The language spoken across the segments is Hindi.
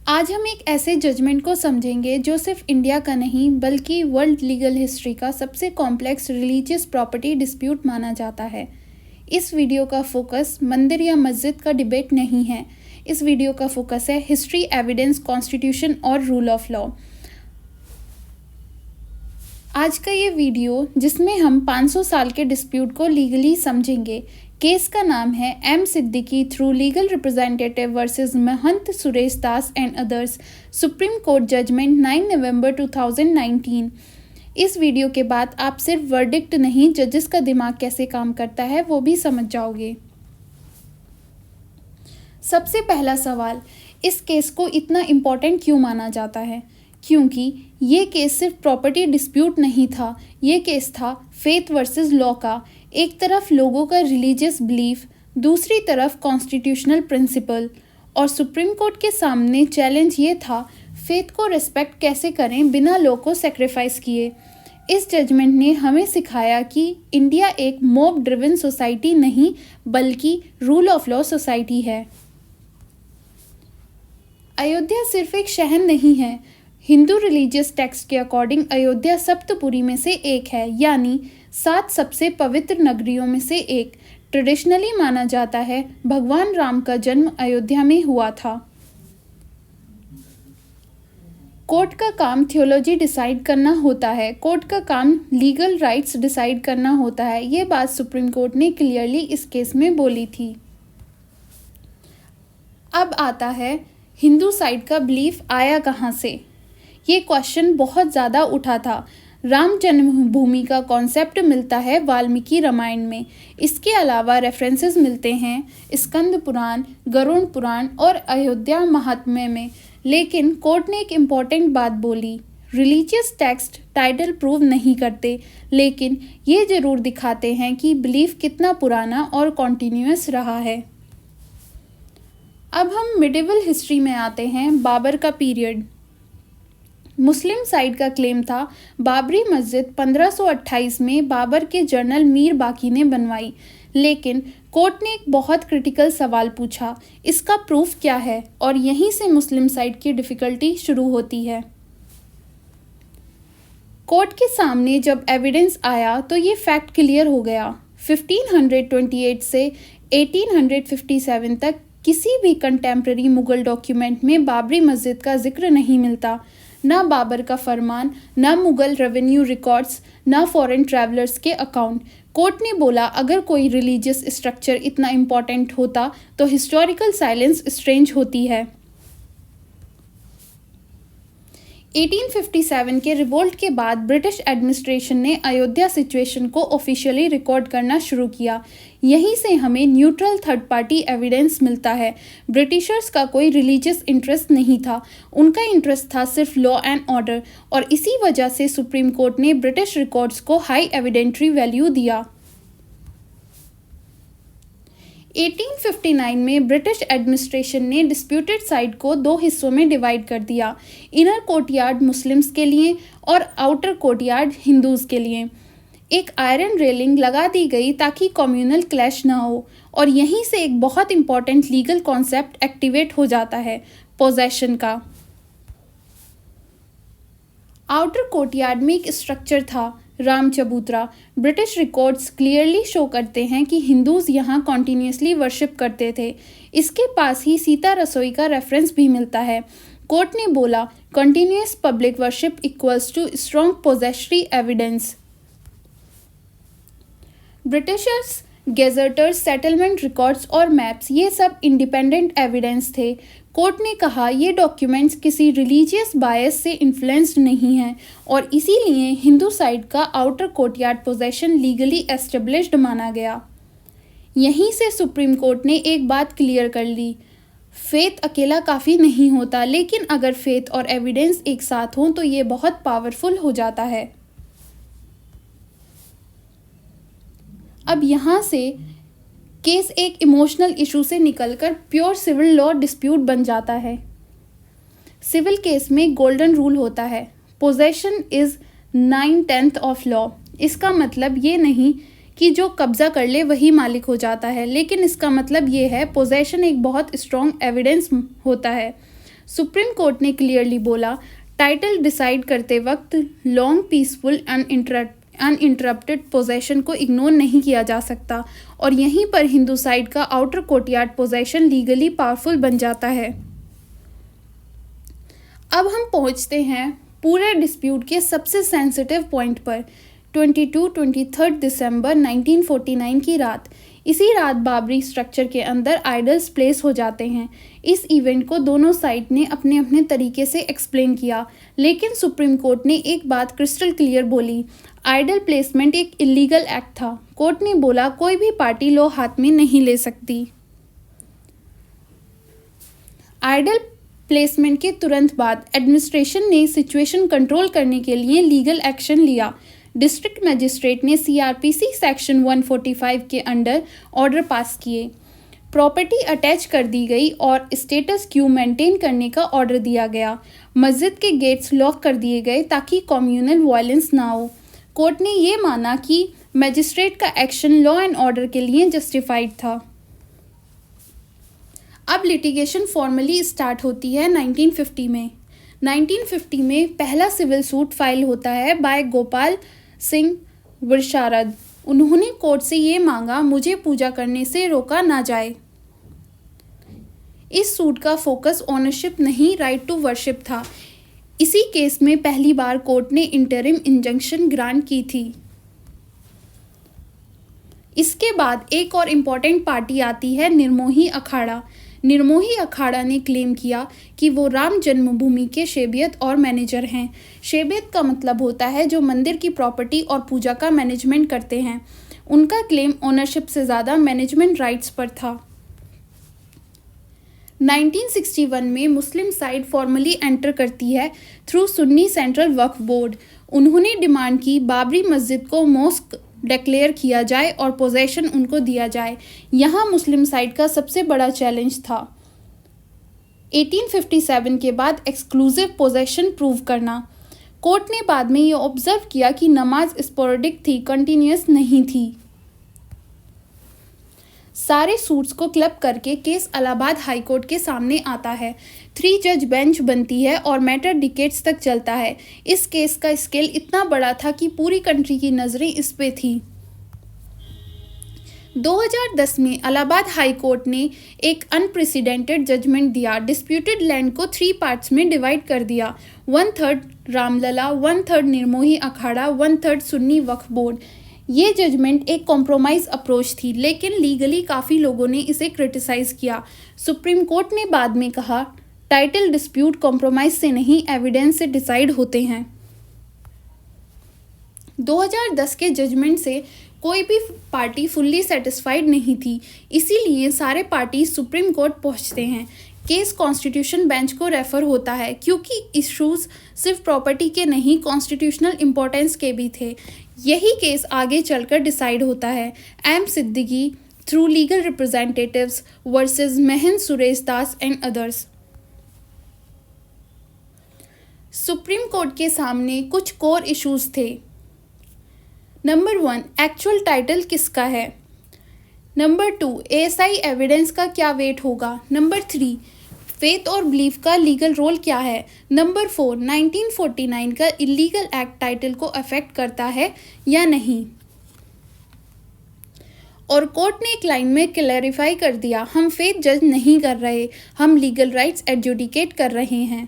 आज हम एक ऐसे जजमेंट को समझेंगे जो सिर्फ इंडिया का नहीं बल्कि वर्ल्ड लीगल हिस्ट्री का सबसे कॉम्प्लेक्स रिलीजियस प्रॉपर्टी डिस्प्यूट माना जाता है। इस वीडियो का फोकस मंदिर या मस्जिद का डिबेट नहीं है। इस वीडियो का फोकस है हिस्ट्री, एविडेंस, कॉन्स्टिट्यूशन और रूल ऑफ लॉ। आज का ये वीडियो जिसमें हम 500 साल के डिस्प्यूट को लीगली समझेंगे। केस का नाम है M Siddiqui through legal representative versus Mahant Suresh Das and others, Supreme Court judgement 9 November 2019। इस वीडियो के बाद आप सिर्फ वर्डिक्ट नहीं, जजेस का दिमाग कैसे काम करता है वो भी समझ जाओगे। सबसे पहला सवाल, इस केस को इतना इम्पोर्टेंट क्यों माना जाता है? क्योंकि ये केस सिर्फ प्रॉपर्टी डिस्प्यूट नहीं था, ये केस था फेथ वर्सेस लॉ का। एक तरफ लोगों का रिलीजियस बिलीफ, दूसरी तरफ कॉन्स्टिट्यूशनल प्रिंसिपल। और सुप्रीम कोर्ट के सामने चैलेंज ये था, फेथ को रिस्पेक्ट कैसे करें बिना लॉ को सेक्रीफाइस किए। इस जजमेंट ने हमें सिखाया कि इंडिया एक मॉब ड्रिवन सोसाइटी नहीं बल्कि रूल ऑफ लॉ सोसाइटी है। अयोध्या सिर्फ एक शहर नहीं है। हिंदू रिलीजियस टेक्स्ट के अकॉर्डिंग अयोध्या सप्तपुरी में से एक है, यानी 7 सबसे पवित्र नगरियों में से एक। ट्रेडिशनली माना जाता है भगवान राम का जन्म अयोध्या में हुआ था। कोर्ट का काम थियोलॉजी डिसाइड करना होता है, कोर्ट का काम लीगल राइट्स डिसाइड करना होता है। ये बात सुप्रीम कोर्ट ने क्लियरली इस केस में बोली थी। अब आता है हिंदू साइड का बिलीफ आया कहाँ से। ये क्वेश्चन बहुत ज़्यादा उठा था। राम जन्मभूमि का कॉन्सेप्ट मिलता है वाल्मीकि रामायण में। इसके अलावा रेफरेंसेस मिलते हैं स्कंद पुराण, गरुड़ पुराण और अयोध्या महात्म्य में। लेकिन कोर्ट ने एक इम्पॉर्टेंट बात बोली, रिलीजियस टेक्स्ट टाइटल प्रूव नहीं करते, लेकिन ये ज़रूर दिखाते हैं कि बिलीफ कितना पुराना और कॉन्टीन्यूअस रहा है। अब हम मिडिवल हिस्ट्री में आते हैं, बाबर का पीरियड। मुस्लिम साइड का क्लेम था बाबरी मस्जिद 1528 में बाबर के जनरल मीर बाकी ने बनवाई। लेकिन कोर्ट ने एक बहुत क्रिटिकल सवाल पूछा, इसका प्रूफ क्या है? और यहीं से मुस्लिम साइड की डिफ़िकल्टी शुरू होती है। कोर्ट के सामने जब एविडेंस आया तो ये फैक्ट क्लियर हो गया। 1528 से 1857 तक किसी भी कंटेम्प्रेरी मुगल डॉक्यूमेंट में बाबरी मस्जिद का जिक्र नहीं मिलता। ना बाबर का फरमान, ना मुगल रेवेन्यू रिकॉर्ड्स, ना फॉरेन ट्रैवलर्स के अकाउंट। कोर्ट ने बोला अगर कोई रिलीजियस स्ट्रक्चर इतना इम्पोर्टेंट होता तो हिस्टोरिकल साइलेंस स्ट्रेंज होती है। 1857 के रिवोल्ट के बाद ब्रिटिश एडमिनिस्ट्रेशन ने अयोध्या सिचुएशन को ऑफिशियली रिकॉर्ड करना शुरू किया। यहीं से हमें न्यूट्रल थर्ड पार्टी एविडेंस मिलता है। ब्रिटिशर्स का कोई रिलीजियस इंटरेस्ट नहीं था, उनका इंटरेस्ट था सिर्फ लॉ एंड ऑर्डर। और इसी वजह से सुप्रीम कोर्ट ने ब्रिटिश रिकॉर्ड्स को हाई एविडेंट्री वैल्यू दिया। 1859 में ब्रिटिश एडमिनिस्ट्रेशन ने डिस्प्यूटेड साइड को 2 हिस्सों में डिवाइड कर दिया, इनर कोर्टयार्ड मुस्लिम्स के लिए और आउटर कोर्टयार्ड हिंदूज़ के लिए। एक आयरन रेलिंग लगा दी गई ताकि कम्युनल क्लैश ना हो। और यहीं से एक बहुत इंपॉर्टेंट लीगल कॉन्सेप्ट एक्टिवेट हो जाता है, पोजेशन का। आउटर कोर्टयार्ड में एक स्ट्रक्चर था, राम चबूतरा। ब्रिटिश रिकॉर्ड्स क्लियरली शो करते हैं कि हिंदूज़ यहाँ कॉन्टीन्यूसली वर्शिप करते थे। इसके पास ही सीता रसोई का रेफरेंस भी मिलता है। कोर्ट ने बोला continuous public worship equals to strong possessory evidence. Britishers, gazetteers, settlement records और मैप्स, ये सब इंडिपेंडेंट एविडेंस थे। कोर्ट ने कहा ये डॉक्यूमेंट्स किसी रिलीजियस बायस से इन्फ्लुएंस्ड नहीं हैं और इसीलिए हिंदू साइड का outer courtyard possession legally established माना गया। यहीं से सुप्रीम कोर्ट ने एक बात क्लियर कर ली, फेथ अकेला काफ़ी नहीं होता, लेकिन अगर फेथ और एविडेंस एक साथ हों तो ये बहुत पावरफुल हो जाता है। अब यहाँ से केस एक इमोशनल इशू से निकलकर प्योर सिविल लॉ डिस्प्यूट बन जाता है। सिविल केस में गोल्डन रूल होता है, पोजेशन इज 9/10 ऑफ लॉ। इसका मतलब ये नहीं कि जो कब्जा कर ले वही मालिक हो जाता है, लेकिन इसका मतलब ये है पोजेशन एक बहुत स्ट्रॉन्ग एविडेंस होता है। सुप्रीम कोर्ट ने क्लियरली बोला, टाइटल डिसाइड करते वक्त लॉन्ग पीसफुल अनइंटरप्टेड पोजेशन को इग्नोर नहीं किया जा सकता और यहीं पर हिंदू साइड का outer courtyard possession legally powerful बन जाता है। अब हम पहुंचते हैं पूरे डिस्प्यूट के सबसे सेंसिटिव पॉइंट पर। 23 दिसंबर 1949 की रात। इसी रात बाबरी स्ट्रक्चर के अंदर आइडल्स प्लेस हो जाते हैं। इस इवेंट को दोनों साइड ने अपने अपने तरीके से एक्सप्लेन किया, लेकिन सुप्रीम कोर्ट ने एक बात क्रिस्टल क्लियर बोली, आइडल प्लेसमेंट एक इलीगल एक्ट था। कोर्ट ने बोला कोई भी पार्टी लॉ हाथ में नहीं ले सकती। आइडल प्लेसमेंट के तुरंत बाद एडमिनिस्ट्रेशन ने सिचुएशन कंट्रोल करने के लिए लीगल एक्शन लिया। डिस्ट्रिक्ट मजिस्ट्रेट ने सीआरपीसी सेक्शन 145 के अंडर ऑर्डर पास किए। प्रॉपर्टी अटैच कर दी गई और स्टेटस क्यू मेंटेन करने का ऑर्डर दिया गया। मस्जिद के गेट्स लॉक कर दिए गए ताकि कम्युनल वायलेंस ना हो। कोर्ट ने ये माना कि मजिस्ट्रेट का एक्शन लॉ एंड ऑर्डर के लिए जस्टिफाइड था। अब लिटिगेशन फॉर्मली स्टार्ट होती है 1950 में। 1950 में पहला सिविल सूट फाइल होता है बाय गोपाल सिंह विशारद। उन्होंने कोर्ट से ये मांगा, मुझे पूजा करने से रोका ना जाए। इस सूट का फोकस ओनरशिप नहीं, राइट टू वर्शिप था। इसी केस में पहली बार कोर्ट ने इंटरिम इंजंक्शन ग्रांट की थी। इसके बाद एक और इम्पॉर्टेंट पार्टी आती है निर्मोही अखाड़ा। निर्मोही अखाड़ा ने क्लेम किया कि वो राम जन्मभूमि के शेबियत और मैनेजर हैं। शेबियत का मतलब होता है जो मंदिर की प्रॉपर्टी और पूजा का मैनेजमेंट करते हैं। उनका क्लेम ओनरशिप से ज़्यादा मैनेजमेंट राइट्स पर था। 1961 में मुस्लिम साइड फॉर्मली एंटर करती है थ्रू सुन्नी सेंट्रल वक्फ बोर्ड। उन्होंने डिमांड की बाबरी मस्जिद को मॉस्क डिक्लेयर किया जाए और पोजेशन उनको दिया जाए। यहाँ मुस्लिम साइड का सबसे बड़ा चैलेंज था 1857 के बाद एक्सक्लूसिव पोजेशन प्रूव करना। कोर्ट ने बाद में ये ऑब्जर्व किया कि नमाज स्पोरेडिक थी, कंटिन्यूस नहीं थी। सारे सूट्स को क्लब करके केस इलाहाबाद हाई कोर्ट के सामने आता है। 3 जज बेंच बनती है और मैटर डिकेड्स तक चलता है। इस केस का स्केल इतना बड़ा था कि पूरी कंट्री की नज़रें इस पे थी। 2010 में इलाहाबाद हाई कोर्ट ने एक अनप्रेसिडेंटेड जजमेंट दिया। डिस्प्यूटेड लैंड को 3 पार्ट्स में डिवाइड कर दिया। 1/3 रामलला, 1/3 निर्मोही अखाड़ा, 1/3 सुन्नी वक्फ बोर्ड। ये जजमेंट एक कॉम्प्रोमाइज़ अप्रोच थी, लेकिन लीगली काफ़ी लोगों ने इसे क्रिटिसाइज़ किया। सुप्रीम कोर्ट ने बाद में कहा, टाइटल डिस्प्यूट कॉम्प्रोमाइज़ से नहीं, एविडेंस से डिसाइड होते हैं। 2010 के जजमेंट से कोई भी पार्टी फुल्ली सेटिस्फाइड नहीं थी, इसीलिए सारे पार्टी सुप्रीम कोर्ट पहुंचते हैं। केस कॉन्स्टिट्यूशन बेंच को रेफर होता है क्योंकि इश्यूज सिर्फ प्रॉपर्टी के नहीं, कॉन्स्टिट्यूशनल इम्पोर्टेंस के भी थे। यही केस आगे चलकर डिसाइड होता है M Siddiqui through legal representatives versus Mahant Suresh Das and others. Supreme Court के सामने कुछ कोर इश्यूज थे। नंबर 1, एक्चुअल टाइटल किसका है। नंबर 2, एएसआई एविडेंस का क्या वेट होगा। नंबर 3, फेथ और बिलीफ का लीगल रोल क्या है। नंबर 4, 1949 का इलीगल एक्ट टाइटल को अफेक्ट करता है या नहीं। और कोर्ट ने एक लाइन में क्लैरिफाई कर दिया, हम फेथ जज नहीं कर रहे, हम लीगल राइट्स एडजुडिकेट कर रहे हैं।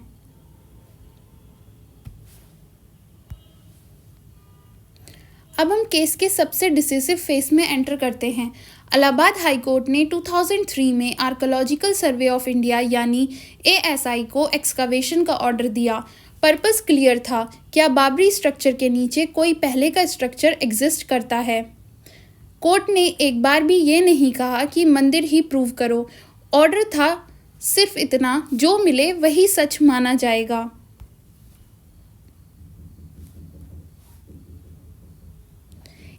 अब हम केस के सबसे डिसिसिव फेस में एंटर करते हैं। इलाहाबाद हाई कोर्ट ने 2003 में आर्कोलॉजिकल सर्वे ऑफ इंडिया यानी एएसआई को एक्सकावेशन का ऑर्डर दिया। पर्पस क्लियर था, क्या बाबरी स्ट्रक्चर के नीचे कोई पहले का स्ट्रक्चर एग्जिस्ट करता है। कोर्ट ने एक बार भी ये नहीं कहा कि मंदिर ही प्रूव करो। ऑर्डर था सिर्फ इतना, जो मिले वही सच माना जाएगा।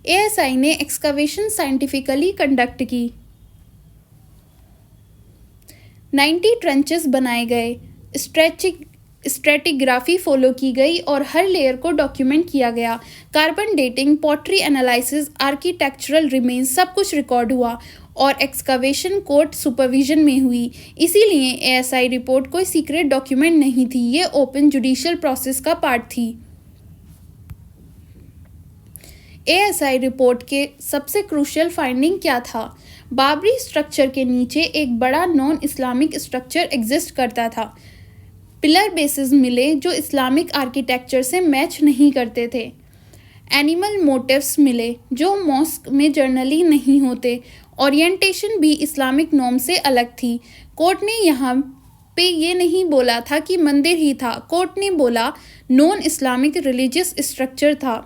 एएसआई ने एक्सकावेशन साइंटिफिकली कंडक्ट की। 90 ट्रेंचेस बनाए गए, स्ट्रेचिंग स्ट्रेटिग्राफी फॉलो की गई और हर लेयर को डॉक्यूमेंट किया गया। Carbon dating, pottery analysis, architectural remains सब कुछ रिकॉर्ड हुआ और एक्सकवेशन कोर्ट सुपरविजन में हुई। इसीलिए एएसआई रिपोर्ट कोई सीक्रेट डॉक्यूमेंट नहीं थी, ये ओपन जुडिशियल प्रोसेस का पार्ट थी। एएसआई रिपोर्ट के सबसे क्रूशियल फाइंडिंग क्या था? बाबरी स्ट्रक्चर के नीचे एक बड़ा नॉन इस्लामिक स्ट्रक्चर एग्जिस्ट करता था। पिलर बेसिस मिले जो इस्लामिक आर्किटेक्चर से मैच नहीं करते थे। एनिमल मोटिव्स मिले जो मॉस्क में जर्नली नहीं होते। ओरिएंटेशन भी इस्लामिक नॉर्म से अलग थी। कोर्ट ने यहाँ पे ये नहीं बोला था कि मंदिर ही था, कोर्ट ने बोला नॉन इस्लामिक रिलीजियस स्ट्रक्चर था।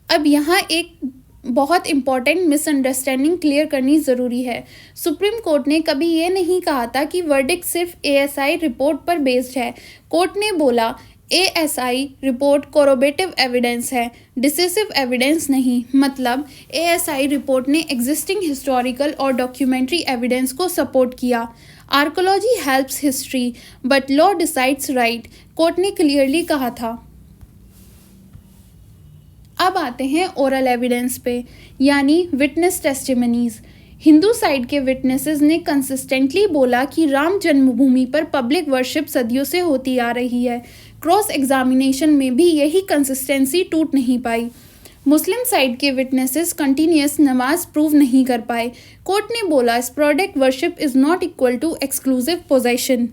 अब यहाँ एक बहुत इंपॉर्टेंट मिसअंडरस्टैंडिंग क्लियर करनी ज़रूरी है। सुप्रीम कोर्ट ने कभी ये नहीं कहा था कि वर्डिक्ट सिर्फ एएसआई रिपोर्ट पर बेस्ड है। कोर्ट ने बोला एएसआई रिपोर्ट कोरोबेटिव एविडेंस है, डिसिसिव एविडेंस नहीं। मतलब एएसआई रिपोर्ट ने एग्जिस्टिंग हिस्टोरिकल और डॉक्यूमेंट्री एविडेंस को सपोर्ट किया। Archaeology helps history but law decides right, court ने क्लियरली कहा था। अब आते हैं ओरल एविडेंस पे, यानी विटनेस टेस्टिमनीज। हिंदू साइड के विटनेसेस ने कंसिस्टेंटली बोला कि राम जन्मभूमि पर पब्लिक वर्शिप सदियों से होती आ रही है। क्रॉस एग्जामिनेशन में भी यही कंसिस्टेंसी टूट नहीं पाई। मुस्लिम साइड के विटनेसेस कंटिन्यूस नमाज प्रूव नहीं कर पाए। कोर्ट ने बोला sporadic worship is not equal to exclusive possession.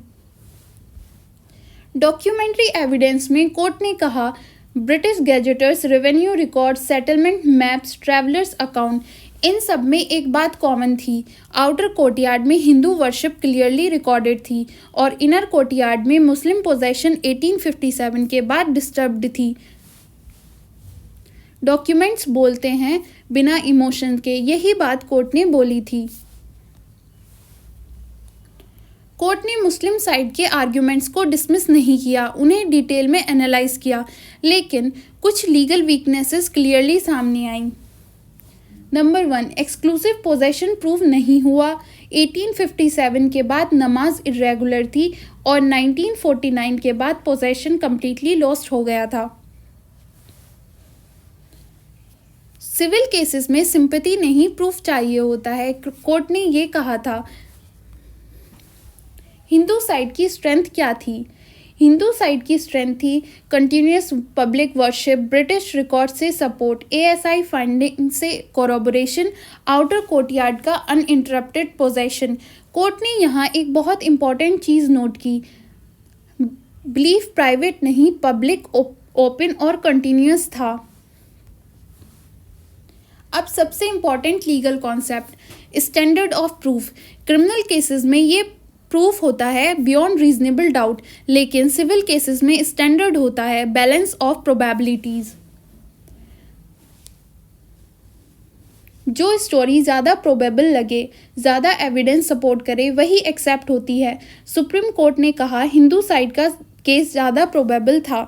Documentary evidence में कोर्ट ने कहा British gazetteers, revenue record, settlement maps, travellers account, इन सब में एक बात कॉमन थी। आउटर कोर्टयार्ड में हिंदू वर्शिप क्लियरली रिकॉर्डेड थी और इनर कोर्टयार्ड में मुस्लिम पोजेशन 1857 के बाद डिस्टर्ब्ड थी। डॉक्यूमेंट्स बोलते हैं बिना इमोशन के, यही बात कोर्ट ने बोली थी। कोर्ट ने मुस्लिम साइड के आर्ग्यूमेंट्स को डिसमिस नहीं किया, उन्हें डिटेल में एनालाइज किया, लेकिन कुछ लीगल वीकनेसेस क्लियरली सामने आई। नंबर 1, एक्सक्लूसिव पोजेशन प्रूव नहीं हुआ। 1857 के बाद नमाज इरेगुलर थी और 1949 के बाद पोजेशन कम्प्लीटली लॉस्ट हो गया था। सिविल केसेस में सिंपैथी नहीं प्रूफ चाहिए होता है, कोर्ट ने ये कहा था। हिंदू साइड की स्ट्रेंथ क्या थी? हिंदू साइड की स्ट्रेंथ थी continuous public worship, British record से सपोर्ट, एएसआई फाइंडिंग से कोरोबोरेशन, आउटर कोर्टयार्ड का अनइंटरप्टेड पोजेशन। कोर्ट ने यहाँ एक बहुत इंपॉर्टेंट चीज़ नोट की, बिलीफ प्राइवेट नहीं पब्लिक, ओपन और कंटिन्यूस था। अब सबसे important legal concept, standard of proof. Criminal cases में ये प्रूफ होता है बियॉन्ड रीजनेबल डाउट, लेकिन सिविल केसेस में स्टैंडर्ड होता है बैलेंस ऑफ प्रोबेबिलिटीज। जो स्टोरी ज़्यादा प्रोबेबल लगे, ज़्यादा एविडेंस सपोर्ट करे, वही एक्सेप्ट होती है। सुप्रीम कोर्ट ने कहा हिंदू साइड का केस ज़्यादा प्रोबेबल था।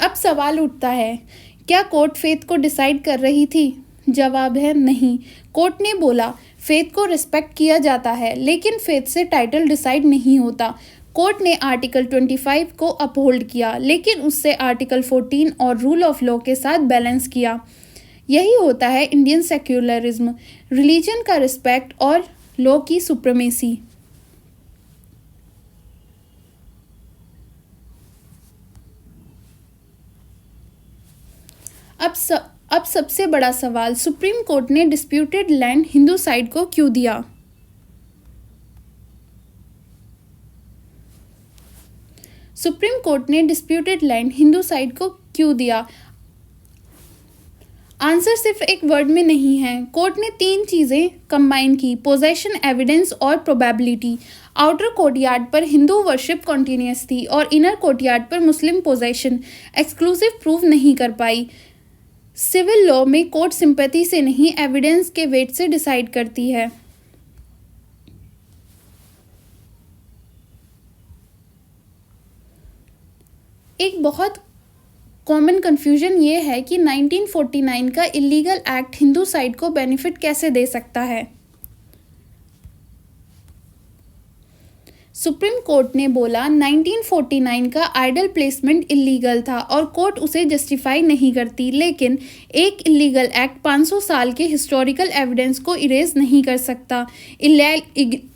अब सवाल उठता है, क्या कोर्ट फेथ को डिसाइड कर रही थी? जवाब है नहीं। कोर्ट ने बोला फेथ को रिस्पेक्ट किया जाता है, लेकिन फेथ से टाइटल डिसाइड नहीं होता। कोर्ट ने आर्टिकल 25 को अपहोल्ड किया, लेकिन उससे आर्टिकल 14 और रूल ऑफ लॉ के साथ बैलेंस किया। यही होता है इंडियन सेक्युलरिज्म, रिलीजन का रिस्पेक्ट और लॉ की सुप्रीमेसी। अब सबसे बड़ा सवाल, सुप्रीम कोर्ट ने डिस्प्यूटेड लैंड हिंदू साइड को क्यों दिया? सुप्रीम कोर्ट ने डिस्प्यूटेड लैंड हिंदू साइड को क्यों दिया? आंसर सिर्फ एक वर्ड में नहीं है। कोर्ट ने 3 चीज़ें कंबाइन की, पोजेशन, एविडेंस और प्रोबेबिलिटी। आउटर कोर्टयार्ड पर हिंदू वर्शिप कॉन्टिन्यूस थी और इनर कोर्टयार्ड पर मुस्लिम पोजेशन एक्सक्लूसिव प्रूव नहीं कर पाई। सिविल लॉ में कोर्ट सिंपैथी से नहीं एविडेंस के वेट से डिसाइड करती है। एक बहुत कॉमन कंफ्यूजन ये है कि 1949 का इलीगल एक्ट हिंदू साइड को बेनिफिट कैसे दे सकता है। सुप्रीम कोर्ट ने बोला 1949 का आइडल प्लेसमेंट इलीगल था और कोर्ट उसे जस्टिफाई नहीं करती, लेकिन एक इलीगल एक्ट 500 साल के हिस्टोरिकल एविडेंस को इरेज नहीं कर सकता।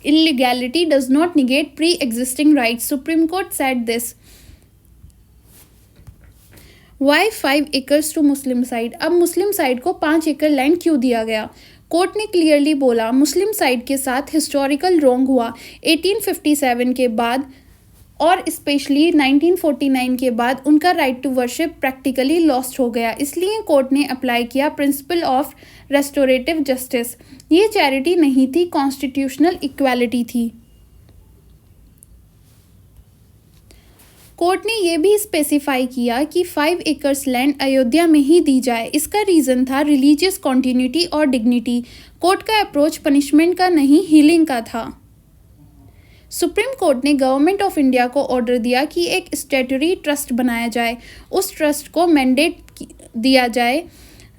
Illegality does not negate pre existing rights, Supreme Court said this. Why 5 acres to Muslim side? अब मुस्लिम साइड को 5 एकड़ लैंड क्यों दिया गया? कोर्ट ने क्लियरली बोला मुस्लिम साइड के साथ हिस्टोरिकल रॉन्ग हुआ 1857 के बाद और स्पेशली 1949 के बाद उनका right to worship practically lost हो गया। इसलिए कोर्ट ने अप्लाई किया प्रिंसिपल ऑफ रेस्टोरेटिव जस्टिस। ये चैरिटी नहीं थी, कॉन्स्टिट्यूशनल इक्वालिटी थी। कोर्ट ने यह भी स्पेसिफाई किया कि 5 एकर्स लैंड अयोध्या में ही दी जाए। इसका रीज़न था रिलीजियस कॉन्टिन्यूटी और डिग्निटी। कोर्ट का अप्रोच पनिशमेंट का नहीं, हीलिंग का था। सुप्रीम कोर्ट ने गवर्नमेंट ऑफ इंडिया को ऑर्डर दिया कि एक स्टैट्यूटरी ट्रस्ट बनाया जाए। उस ट्रस्ट को मैंडेट दिया जाए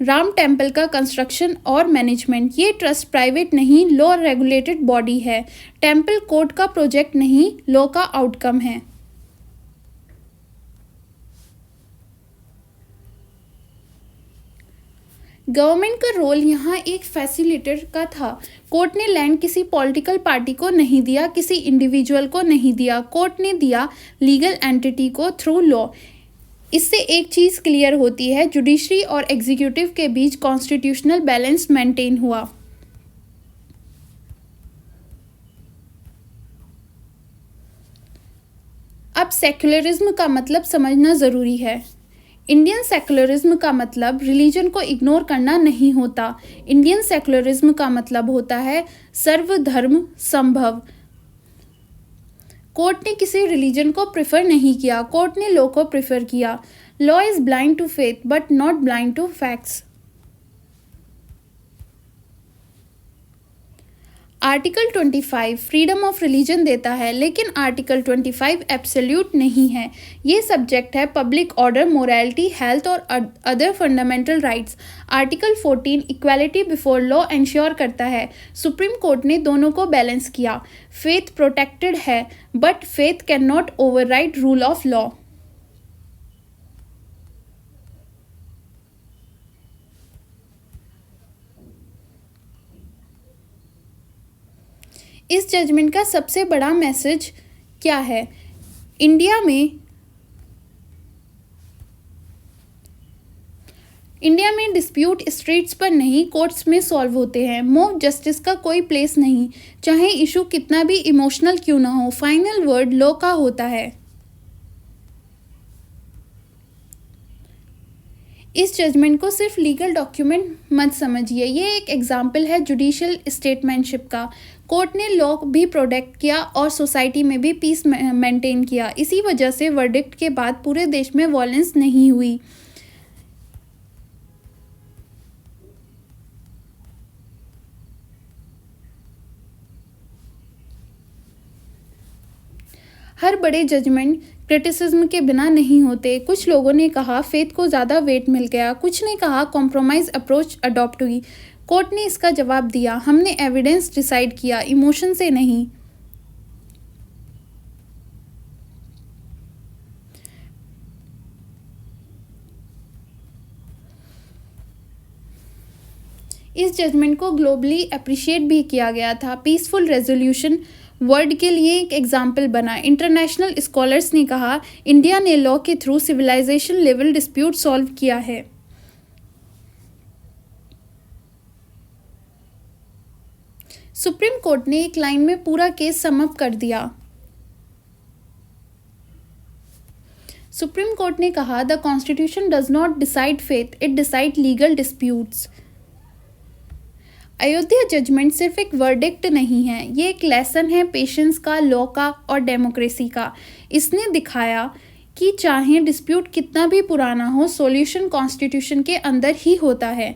राम टेम्पल का कंस्ट्रक्शन और मैनेजमेंट। ये ट्रस्ट प्राइवेट नहीं, लॉ रेगुलेटेड बॉडी है। टेम्पल कोर्ट का प्रोजेक्ट नहीं, लॉ का आउटकम है। गवर्नमेंट का रोल यहाँ एक फैसिलिटेटर का था। कोर्ट ने लैंड किसी पॉलिटिकल पार्टी को नहीं दिया, किसी इंडिविजुअल को नहीं दिया। कोर्ट ने दिया लीगल एंटिटी को थ्रू लॉ। इससे एक चीज़ क्लियर होती है, जुडिशरी और एग्जीक्यूटिव के बीच कॉन्स्टिट्यूशनल बैलेंस मेंटेन हुआ। अब सेक्युलरिज्म का मतलब समझना ज़रूरी है। इंडियन सेक्युलरिज्म का मतलब रिलीजन को इग्नोर करना नहीं होता। इंडियन सेक्युलरिज्म का मतलब होता है सर्वधर्म संभव। कोर्ट ने किसी रिलीजन को प्रेफर नहीं किया, कोर्ट ने लॉ को प्रेफर किया। Law is blind to faith but not blind to facts. Article 25 freedom of religion देता है, लेकिन आर्टिकल 25 एब्सोल्यूट नहीं है। ये सब्जेक्ट है पब्लिक ऑर्डर, मोरालिटी, हेल्थ और other fundamental rights. Article 14 equality before law ensure करता है। सुप्रीम कोर्ट ने दोनों को बैलेंस किया। फेथ प्रोटेक्टेड है but faith can not override rule of law. इस जजमेंट का सबसे बड़ा मैसेज क्या है? इंडिया में डिस्प्यूट स्ट्रीट्स पर नहीं, कोर्ट्स में सॉल्व होते हैं। मोब जस्टिस का कोई प्लेस नहीं, चाहे इशू कितना भी इमोशनल क्यों ना हो। फाइनल वर्ड लॉ का होता है। इस जजमेंट को सिर्फ लीगल डॉक्यूमेंट मत समझिए, ये एक एग्जाम्पल है जुडिशियल स्टेटमैनशिप का। कोर्ट ने लॉ भी प्रोटेक्ट किया और सोसाइटी में भी पीस मेंटेन किया। इसी वजह से वर्डिक्ट के बाद पूरे देश में वॉयलेंस नहीं हुई। हर बड़े जजमेंट क्रिटिसिज्म के बिना नहीं होते। कुछ लोगों ने कहा फेथ को ज़्यादा वेट मिल गया, कुछ ने कहा कॉम्प्रोमाइज़ अप्रोच अडॉप्ट हुई। कोर्ट ने इसका जवाब दिया, हमने एविडेंस डिसाइड किया, इमोशन से नहीं। इस जजमेंट को ग्लोबली अप्रिशिएट भी किया गया था। पीसफुल रेजोल्यूशन वर्ड के लिए एक एग्जाम्पल बना। इंटरनेशनल स्कॉलर्स ने कहा इंडिया ने लॉ के through civilisation level dispute solve किया है। सुप्रीम कोर्ट ने एक लाइन में पूरा केस सम अप कर दिया। सुप्रीम कोर्ट ने कहा the constitution does not decide faith, it decide legal disputes. Ayodhya judgement सिर्फ एक वर्डिक्ट नहीं है, ये एक लेसन है पेशेंस का, लॉ का और डेमोक्रेसी का। इसने दिखाया कि चाहे डिस्प्यूट कितना भी पुराना हो, सॉल्यूशन कॉन्स्टिट्यूशन के अंदर ही होता है।